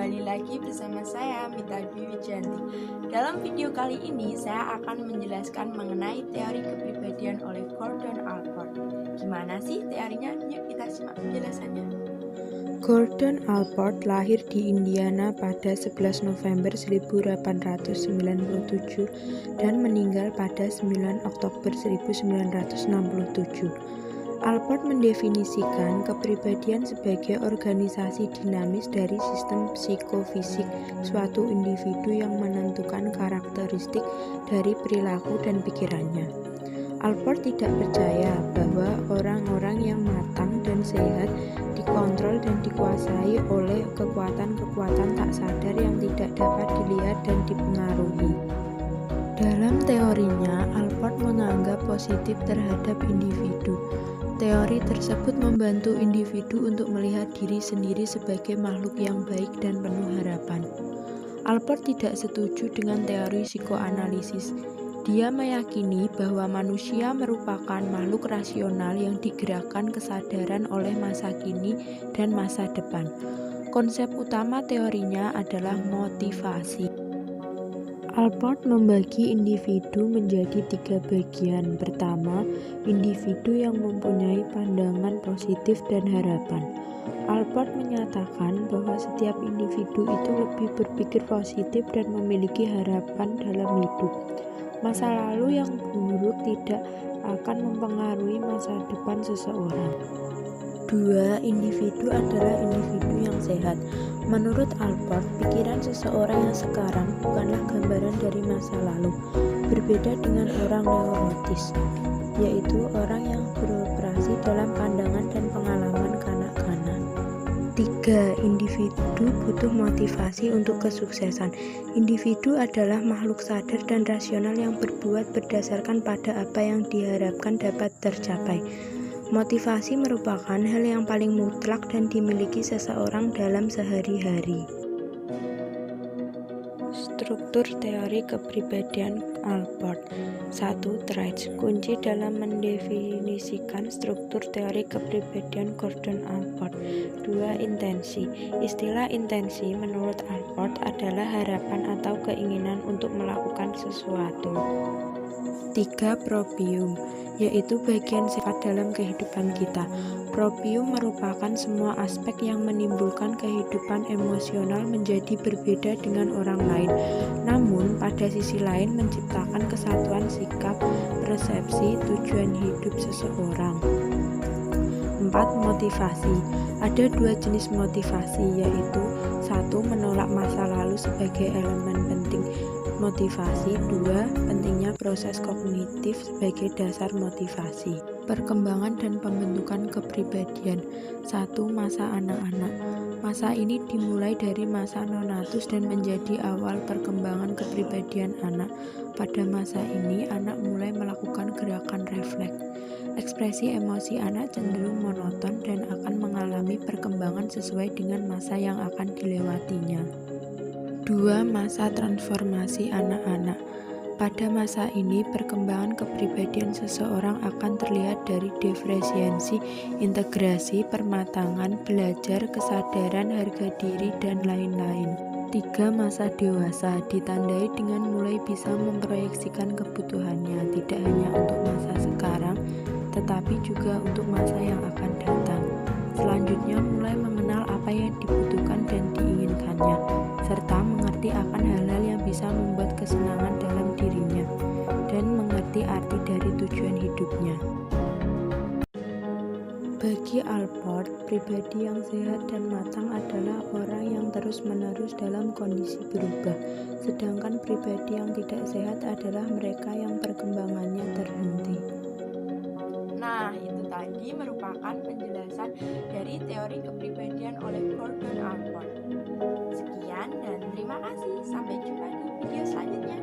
kembali lagi bersama saya Mita Dwi Wijanti. Dalam video kali ini saya akan menjelaskan mengenai teori kepribadian oleh Gordon Allport. Gimana sih teorinya? Yuk kita simak penjelasannya. Gordon Allport lahir di Indiana pada 11 November 1897 dan meninggal pada 9 Oktober 1967. Allport mendefinisikan kepribadian sebagai organisasi dinamis dari sistem psikofisik suatu individu yang menentukan karakteristik dari perilaku dan pikirannya. Allport tidak percaya bahwa orang-orang yang matang dan sehat dikontrol dan dikuasai oleh kekuatan-kekuatan tak sadar yang tidak dapat dilihat dan dipengaruhi. Dalam teorinya, Allport menganggap positif terhadap individu. Teori tersebut membantu individu untuk melihat diri sendiri sebagai makhluk yang baik dan penuh harapan. Allport tidak setuju dengan teori psikoanalisis. Dia meyakini bahwa manusia merupakan makhluk rasional yang digerakkan kesadaran oleh masa kini dan masa depan. Konsep utama teorinya adalah motivasi. Allport membagi individu menjadi 3 bagian. Pertama, individu yang mempunyai pandangan positif dan harapan. Allport menyatakan bahwa setiap individu itu lebih berpikir positif dan memiliki harapan dalam hidup. Masa lalu yang buruk tidak akan mempengaruhi masa depan seseorang. 2. Individu adalah individu yang sehat. Menurut Allport, pikiran seseorang yang sekarang bukanlah gambaran dari masa lalu. Berbeda dengan orang neurotis, yaitu orang yang beroperasi dalam pandangan dan pengalaman kanak-kanak. 3. Individu butuh motivasi untuk kesuksesan. Individu adalah makhluk sadar dan rasional yang berbuat berdasarkan pada apa yang diharapkan dapat tercapai. Motivasi merupakan hal yang paling mutlak dan dimiliki seseorang dalam sehari-hari. Struktur teori kepribadian Allport. 1. Traits. Kunci dalam mendefinisikan struktur teori kepribadian Gordon Allport. 2. Intensi. Istilah intensi menurut Allport adalah harapan atau keinginan untuk melakukan sesuatu. 3. Proprium, yaitu bagian sifat dalam kehidupan kita. Proprium merupakan semua aspek yang menimbulkan kehidupan emosional menjadi berbeda dengan orang lain, namun pada sisi lain menciptakan kesatuan sikap, persepsi, tujuan hidup seseorang. 4. Motivasi. Ada 2 jenis motivasi, yaitu 1. Menolak masa lalu sebagai elemen penting motivasi. 2. Pentingnya proses kognitif sebagai dasar motivasi. Perkembangan dan pembentukan kepribadian. 1. Masa anak-anak. Masa ini dimulai dari masa nonatus dan menjadi awal perkembangan kepribadian anak. Pada masa ini, anak mulai melakukan gerakan refleks. Ekspresi emosi anak cenderung monoton dan akan mengalami perkembangan sesuai dengan masa yang akan dilewatinya. 2. Masa transformasi anak-anak. Pada masa ini, perkembangan kepribadian seseorang akan terlihat dari diferensiasi, integrasi, permatangan, belajar, kesadaran, harga diri, dan lain-lain. 3. Masa dewasa ditandai dengan mulai bisa memproyeksikan kebutuhannya, tidak hanya untuk masa sekarang, tetapi juga untuk masa yang akan datang. Selanjutnya, mulai mengenal apa yang dibutuhkan dan diinginkannya, serta mengerti akan hal-hal yang bisa membuat kesenangan dalam dirinya, dan mengerti arti dari tujuan hidupnya. Bagi Allport, pribadi yang sehat dan matang adalah orang yang terus-menerus dalam kondisi berubah, sedangkan pribadi yang tidak sehat adalah mereka yang perkembangannya terhenti. Nah, itu tadi merupakan penjelasan dari teori kepribadian oleh Gordon Allport. Sekian dan terima kasih. Sampai jumpa di video selanjutnya.